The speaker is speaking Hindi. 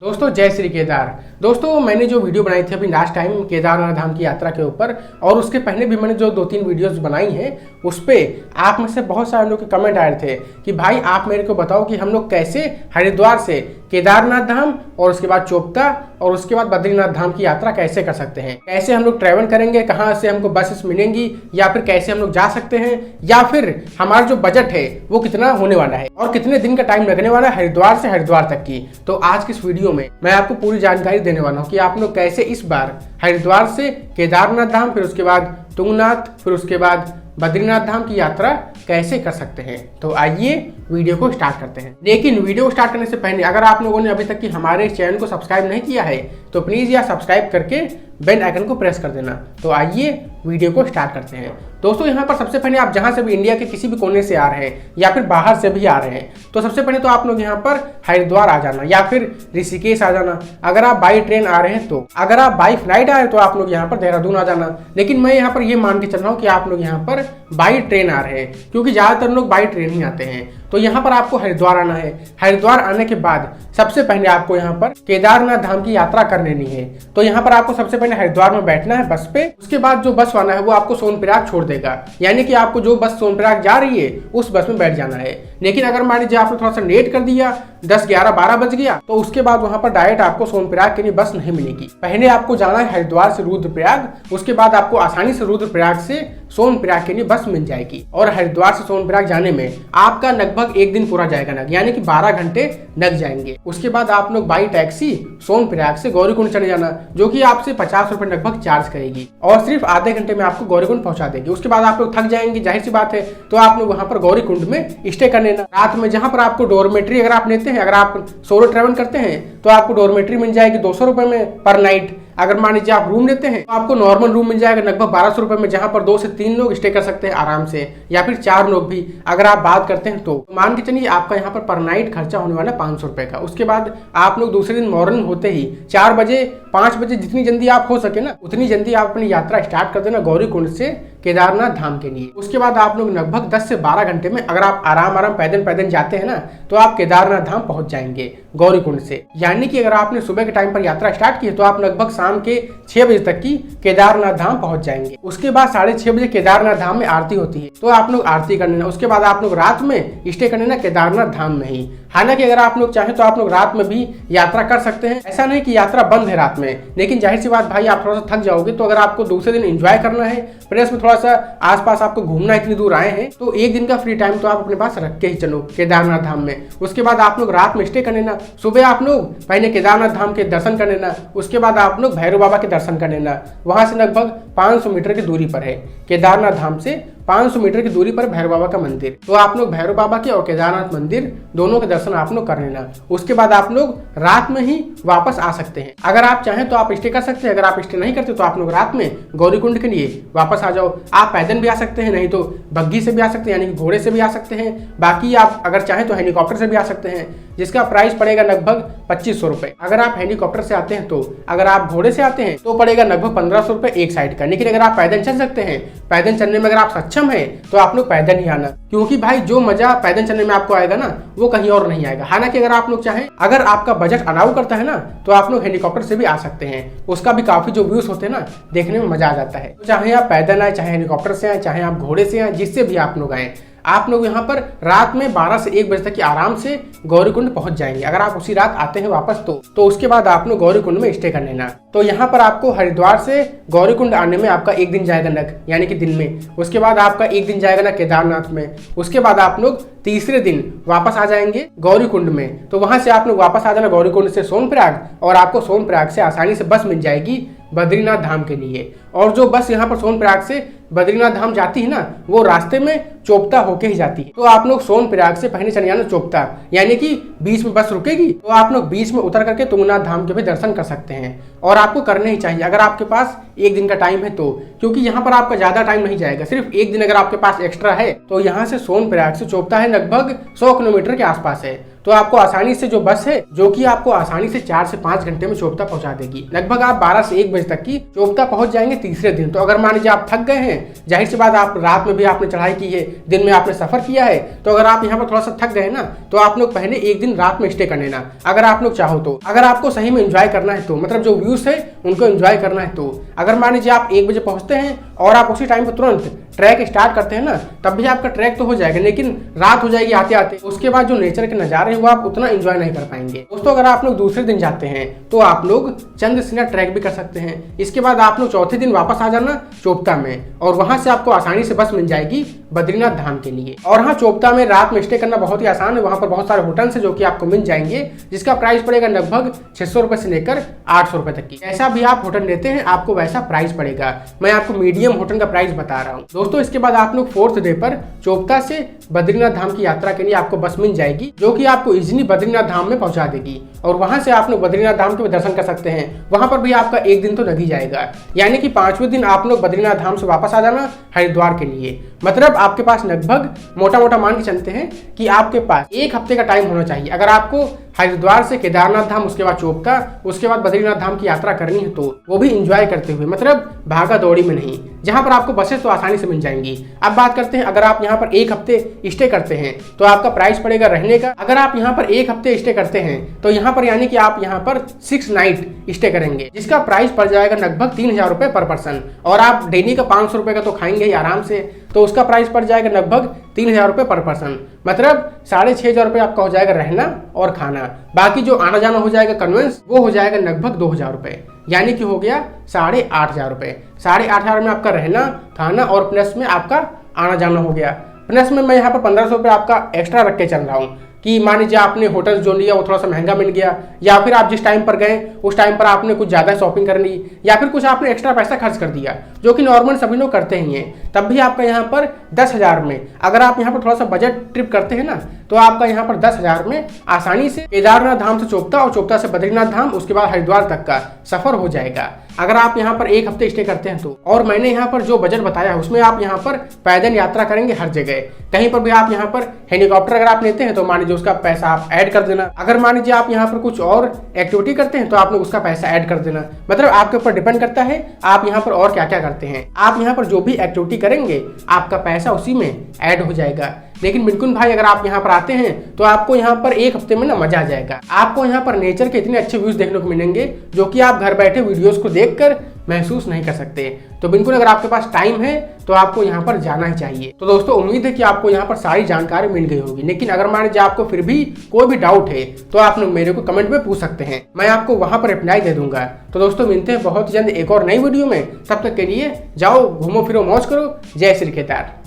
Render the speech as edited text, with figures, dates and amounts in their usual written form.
दोस्तों जय श्री केदार। दोस्तों मैंने जो वीडियो बनाई थी अभी लास्ट टाइम केदारनाथ धाम की यात्रा के ऊपर, और उसके पहले भी मैंने जो 2-3 वीडियोस बनाई हैं उस पर आप में से बहुत सारे लोग के कमेंट आए थे कि भाई आप मेरे को बताओ कि हम लोग कैसे हरिद्वार से केदारनाथ धाम और उसके बाद चोपता और उसके बाद बद्रीनाथ धाम की यात्रा कैसे कर सकते हैं, कैसे हम लोग ट्रैवल करेंगे, कहाँ से हमको बसेस मिलेंगी या फिर कैसे हम लोग जा सकते हैं, या फिर हमारा जो बजट है वो कितना होने वाला है और कितने दिन का टाइम लगने वाला है हरिद्वार से हरिद्वार तक की। तो आज की इस वीडियो में मैं आपको पूरी जानकारी देने वाला हूँ कि आप लोग कैसे इस बार हरिद्वार से केदारनाथ धाम, फिर उसके बाद तुंगनाथ, फिर उसके बाद बद्रीनाथ धाम की यात्रा कैसे कर सकते हैं। तो आइए वीडियो को स्टार्ट करते हैं। लेकिन वीडियो को स्टार्ट करने से पहले अगर आप लोगों ने अभी तक की हमारे चैनल को सब्सक्राइब नहीं किया है तो प्लीज यार सब्सक्राइब करके बेल आइकन को प्रेस कर देना। तो आइए वीडियो को स्टार्ट करते हैं। दोस्तों यहाँ पर सबसे पहले आप जहाँ से भी इंडिया के किसी भी कोने से आ रहे हैं या फिर बाहर से भी आ रहे हैं तो सबसे पहले तो आप लोग यहाँ पर हरिद्वार आ जाना या फिर ऋषिकेश आ जाना। अगर आप बाई ट्रेन आ रहे हैं तो, अगर आप बाई फ्लाइट आ रहे हैं तो आप लोग यहाँ पर देहरादून आ जाना। लेकिन मैं यहाँ पर ये मान के चल रहा हूँ कि आप लोग यहाँ पर बाई ट्रेन आ रहे हैं क्योंकि ज़्यादातर लोग बाई ट्रेन ही आते हैं। तो यहाँ पर आपको हरिद्वार आना है। हरिद्वार आने के बाद सबसे पहले आपको यहाँ पर केदारनाथ धाम की यात्रा कर लेनी है। तो यहाँ पर आपको सबसे पहले हरिद्वार में बैठना है बस पे। उसके बाद जो बस वाला है वो आपको सोनप्रयाग छोड़ देगा, यानी कि आपको जो बस सोनप्रयाग जा रही है उस बस में बैठ जाना है। लेकिन अगर मान लीजिए आपने थोड़ा सा लेट कर दिया, 10, 11, 12 बज गया, तो उसके बाद वहां पर डायरेक्ट आपको सोनप्रयाग के लिए बस नहीं मिलेगी। पहले आपको जाना है हरिद्वार से रुद्रप्रयाग, उसके बाद आपको आसानी से रुद्रप्रयाग से सोनप्रयाग के लिए बस मिल जाएगी। और हरिद्वार से सोनप्रयाग जाने में आपका लगभग 1 दिन पूरा जाएगा, यानी कि 12 घंटे लग जाएंगे। उसके बाद आप लोग बाई टैक्सी सोनप्रयाग से गौरीकुंड चले जाना, जो कि आपसे 50 रुपए लगभग चार्ज करेगी और सिर्फ आधे घंटे में आपको गौरीकुंड पहुंचा देगी। उसके बाद आप लोग थक जाएंगे, जाहिर सी बात है, तो आप लोग वहां पर गौरीकुंड में स्टे कर लेना रात में, जहां पर आपको डोरमेट्री अगर आप लेते हैं, अगर आप सोलो ट्रेवल करते हैं तो आपको डोरमेट्री मिल जाएगी 200 रुपए में पर नाइट। अगर मान लीजिए आप रूम लेते हैं तो आपको नॉर्मल रूम मिल जाएगा लगभग 1200 रुपए में, जहां पर 2 से 3 लोग स्टे कर सकते हैं आराम से, या फिर 4 लोग भी अगर आप बात करते हैं तो मान के चलिए आपका यहाँ पर पर नाइट खर्चा होने वाला है 500 रुपए का। उसके बाद आप लोग दूसरे दिन मॉर्निंग होते ही 4 बजे 5 बजे जितनी जल्दी आप हो सके ना उतनी जल्दी आप अपनी यात्रा स्टार्ट कर देना गौरीकुंड से केदारनाथ धाम के लिए। उसके बाद आप लोग लगभग 10 से 12 घंटे में, अगर आप आराम पैदल जाते हैं ना, तो आप केदारनाथ धाम पहुंच जाएंगे गौरीकुंड से। यानी कि अगर आपने सुबह के टाइम पर यात्रा स्टार्ट की है तो आप लगभग शाम के 6 बजे तक की केदारनाथ धाम पहुंच जाएंगे। उसके बाद 6:30 बजे केदारनाथ धाम में आरती होती है, तो आप लोग आरती कर लेना। उसके बाद आप लोग रात में स्टे कर लेना केदारनाथ धाम में ही। हालांकि अगर आप लोग चाहें तो आप लोग रात में भी यात्रा कर सकते हैं, ऐसा नहीं कि यात्रा बंद है रात में। लेकिन जाहिर सी बात भाई, आप थोड़ा सा थक जाओगे, तो अगर आपको दूसरे दिन एंजॉय करना है, प्लस में थोड़ा सा आसपास आपको घूमना है, इतनी दूर आए हैं, तो 1 दिन का फ्री टाइम तो आप अपने पास रख के ही चलो केदारनाथ धाम में। उसके बाद आप लोग रात में स्टे कर लेना। सुबह आप लोग पहले केदारनाथ धाम के दर्शन कर लेना, उसके बाद आप लोग भैरव बाबा के दर्शन कर लेना। वहां से लगभग 500 मीटर की दूरी पर है, केदारनाथ धाम से 500 मीटर की दूरी पर भैरव बाबा का मंदिर। तो आप लोग भैरव बाबा के और केदारनाथ मंदिर दोनों के दर्शन आप लोग कर लेना। उसके बाद आप लोग रात में ही वापस आ सकते हैं। अगर आप चाहें तो आप स्टे कर सकते हैं, अगर आप स्टे नहीं करते तो आप लोग रात में गौरीकुंड के लिए वापस आ जाओ। आप पैदल भी आ सकते हैं, नहीं तो बग्गी से भी आ सकते हैं, यानी कि घोड़े से भी आ सकते हैं। बाकी आप अगर चाहें तो हेलीकॉप्टर से भी आ सकते हैं, जिसका प्राइस पड़ेगा लगभग 2500 रुपए। अगर आप हेलीकॉप्टर से आते हैं तो, अगर आप घोड़े से आते हैं तो पड़ेगा लगभग 1500 रुपए एक साइड का। लेकिन अगर आप पैदल चल सकते हैं, पैदल चलने में अगर आप सक्षम है तो आप लोग पैदल ही आना, क्योंकि भाई जो मजा पैदल चलने में आपको आएगा ना वो कहीं और नहीं आएगा। हालांकि अगर आप लोग चाहें, अगर आपका बजट अलाउ करता है ना, तो आप लोग हेलीकॉप्टर से भी आ सकते हैं। उसका भी काफी जो व्यूज होते हैं ना, देखने में मजा आ जाता है। तो चाहे आप पैदल आए, चाहे हेलीकॉप्टर से आए, चाहे आप घोड़े से आए, जिससे भी आप लोग आए, आप लोग यहाँ पर रात में 12 से 1 बजे तक की आराम से गौरीकुंड पहुंच जाएंगे। अगर आप उसी रात आते हैं वापस तो उसके बाद आप लोग गौरीकुंड में स्टे कर लेना। तो यहाँ पर आपको हरिद्वार से गौरीकुंड आने में आपका 1 दिन जाएगा लग, यानी कि दिन में। उसके बाद आपका 1 दिन जाएगा ना केदारनाथ में। उसके बाद आप लोग तीसरे दिन वापस आ जाएंगे गौरीकुंड में। तो वहां से आप लोग वापस आ जाना गौरीकुंड से सोनप्रयाग, और आपको सोनप्रयाग से आसानी से बस मिल जाएगी बद्रीनाथ धाम के लिए। और जो बस यहाँ पर सोनप्रयाग से बद्रीनाथ धाम जाती है ना, वो रास्ते में चोपता होके ही जाती है। तो आप लोग सोनप्रयाग से पहले चले जाना चोपता, यानी कि बीच में बस रुकेगी, तो आप लोग बीच में उतर करके तुंगनाथ धाम के भी दर्शन कर सकते हैं। और आपको करने ही चाहिए अगर आपके पास 1 दिन का टाइम है तो, क्योंकि यहाँ पर आपका ज्यादा टाइम नहीं जाएगा, सिर्फ 1 दिन अगर आपके पास एक्स्ट्रा है। तो यहाँ से सोनप्रयाग से चोपता है लगभग 100 किलोमीटर के आसपास है। तो तो आपको आसानी से जो बस है जो कि आपको आसानी से 4 से 5 घंटे में चोपता पहुंचा देगी। लगभग आप 12 से 1 बजे तक की चोपता पहुंच जाएंगे तीसरे दिन। तो अगर मान लीजिए आप थक गए हैं, जाहिर सी बात आप रात में भी आपने चढ़ाई की है, दिन में आपने सफर किया है, तो अगर आप यहाँ पर थोड़ा सा थक गए ना तो आप लोग पहले एक दिन रात में स्टे कर लेना, अगर आप लोग चाहो तो। अगर आपको सही में एंजॉय करना है तो, मतलब जो व्यूज है उनको एंजॉय करना है तो। अगर मान लीजिए आप 1 बजे पहुंचते हैं और आप उसी टाइम पर तुरंत ट्रैक स्टार्ट करते हैं ना, तब भी आपका ट्रैक तो हो जाएगा, लेकिन रात हो जाएगी आते आते। उसके बाद जो नेचर के नज़ारे हैं वो आप उतना एंजॉय नहीं कर पाएंगे। दोस्तों अगर आप लोग दूसरे दिन जाते हैं तो आप लोग चंद्रशिला ट्रैक भी कर सकते हैं। इसके बाद आप लोग चौथे दिन वापस आ जाना चोपता में, और वहां से आपको आसानी से बस मिल जाएगी बद्रीनाथ धाम के लिए। और हाँ, चोपता में रात में स्टे करना बहुत ही आसान है। वहां पर बहुत सारे होटल्स हैं जो कि आपको मिल जाएंगे, जिसका प्राइस पड़ेगा लगभग 600 रुपए से लेकर 800 रुपए तक की। ऐसा भी आप होटल लेते हैं आपको वैसा प्राइस पड़ेगा। मैं आपको मीडियम होटल का प्राइस बता रहा हूँ दोस्तों। इसके बाद आप लोग 4th डे पर चोपता से बद्रीनाथ धाम की यात्रा के लिए आपको बस मिल जाएगी, जो कि आपको इजीली बद्रीनाथ धाम में पहुंचा देगी। और वहां से आप लोग बद्रीनाथ धाम के दर्शन कर सकते हैं। वहां पर भी आपका 1 दिन तो लग ही जाएगा, यानी कि 5वें दिन आप लोग बद्रीनाथ धाम से वापस आ जाना हरिद्वार के लिए। मतलब आपके पास लगभग मोटा मोटा मान के चलते हैं कि आपके पास 1 हफ्ते का टाइम होना चाहिए। अगर आपको हरिद्वार से केदारनाथ धाम, उसके बाद चोपता, उसके बाद बद्रीनाथ धाम की यात्रा करनी है, तो वो भी एंजॉय करते हुए, मतलब भागा दौड़ी में नहीं, जहां पर आपको बसेस तो आसानी से मिल जाएंगी। अब बात करते हैं, अगर आप यहाँ पर 1 हफ्ते स्टे करते हैं तो आपका प्राइस पड़ेगा रहने का। अगर आप यहाँ पर 1 हफ्ते स्टे करते हैं तो यहाँ पर यानी कि आप यहाँ पर 6 नाइट स्टे करेंगे, जिसका प्राइस पड़ जाएगा लगभग 3000 रुपए पर पर्सन। और आप डेली का 500 रुपए का तो खाएंगे ही आराम से, तो उसका प्राइस पड़ जाएगा लगभग 3000 रुपए पर पर्सन। मतलब 6500 रुपए आपका हो जाएगा रहना और खाना। बाकी जो आना जाना हो जाएगा कन्वेंस, वो हो जाएगा लगभग 2000 रुपए, यानी कि हो गया 8500 रुपए। 8500 में आपका रहना, खाना और प्लस में आपका आना जाना हो गया। प्लस में मैं यहाँ पर 1500 रुपये आपका एक्स्ट्रा रख के चल रहा हूँ कि मान लीजिए आपने होटल जो लिया वो थोड़ा सा महंगा मिल गया, या फिर आप जिस टाइम पर गए उस टाइम पर आपने कुछ ज़्यादा शॉपिंग कर ली, या फिर कुछ आपने एक्स्ट्रा पैसा खर्च कर दिया, जो कि नॉर्मल सभी लोग करते ही हैं। तब भी आपका यहाँ पर 10,000 में, अगर आप यहाँ पर थोड़ा सा बजट ट्रिप करते हैं ना, तो आपका यहाँ पर 10,000 में आसानी से केदारनाथ धाम से चोपता और चोपता से बद्रीनाथ धाम, उसके बाद हरिद्वार तक का सफर हो जाएगा, अगर आप यहाँ पर 1 हफ्ते स्टे करते हैं तो। और मैंने यहाँ पर जो बजट बताया है उसमें आप यहाँ पर पैदल यात्रा करेंगे हर जगह, कहीं पर भी आप यहाँ पर हेलीकॉप्टर अगर आप लेते हैं तो मान लीजिए उसका पैसा आप ऐड कर देना। अगर मान लीजिए आप यहाँ पर कुछ और एक्टिविटी करते हैं तो आप लोग उसका पैसा ऐड कर देना। मतलब आपके ऊपर डिपेंड करता है आप यहाँ पर और क्या क्या करते हैं। आप यहाँ पर जो भी एक्टिविटी करेंगे आपका पैसा उसी में ऐड हो जाएगा। लेकिन बिल्कुल भाई, अगर आप यहाँ पर आते हैं तो आपको यहाँ पर 1 हफ्ते में ना मजा आ जाएगा। आपको यहाँ पर नेचर के इतने अच्छे व्यूज देखने को मिलेंगे जो कि आप घर बैठे वीडियोस को देखकर महसूस नहीं कर सकते। तो बिल्कुल अगर आपके पास टाइम है तो आपको यहाँ पर जाना ही चाहिए। तो दोस्तों उम्मीद है कि आपको यहाँ पर सारी जानकारी मिल गई होगी। लेकिन अगर मान लीजिए आपको फिर भी कोई भी डाउट है तो आप लोग मेरे को कमेंट में पूछ सकते हैं, मैं आपको वहां पर रिप्लाई दे दूंगा। तो दोस्तों मिलते हैं बहुत जल्द एक और नई वीडियो में, तब तक के लिए जाओ घूमो फिरो मौज करो। जय श्री केदार।